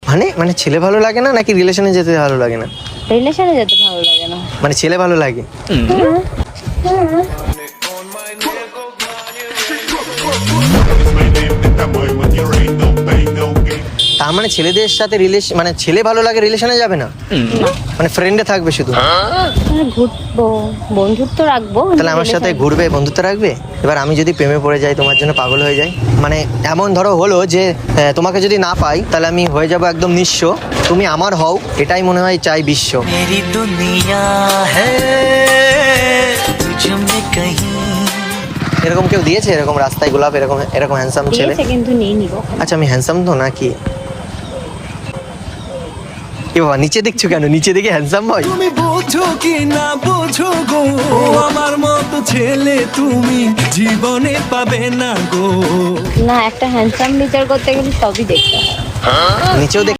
মানে মানে ছেলে ভালো লাগে না নাকি রিলেশনে যেতে ভালো লাগে না? রিলেশনে যেতে ভালো লাগে না। মানে ছেলে ভালো লাগে। তার মানে ছেলেদের সাথে রিলেশন মানে ছেলে ভালো লাগে রিলেশনে যাবে না, মানে ফ্রেন্ডে থাকবে শুধু। ঘুরবো, বন্ধুত্ব রাখবো। তাহলে আমার সাথে ঘুরবে, বন্ধুত্ব রাখবে। এবার আমি যদি প্রেমে পড়ে যাই, তোমার জন্য পাগল হয়ে যাই, মানে এমন ধরো হলো যে তোমাকে যদি না পাই তাহলে আমি হয়ে যাব একদম নিঃস্ব, তুমি আমার হও, এটাই মনে হয় চাই বিশ্ব। मेरी दुनिया है तुझ में कहीं। এরকম কেউ দিয়েছে এরকম রাস্তায় গোলাপ, এরকম এরকম হ্যান্ডসাম ছেলে? দিয়েছে কিন্তু নিয়ে নিব। আচ্ছা আমি হ্যান্ডসাম তো নাকি? এ বাবা, নিচে দেখছো কেন? নিচে দেখে হ্যান্ডসাম হয়? তুমি বোঝো কি না বোঝো গো, আমার মতো ছেলে তুমি জীবনে পাবে না গো। না, একটা হ্যান্ডসাম বিচার করতে গেলে সবই দেখতে হয়। নিচেও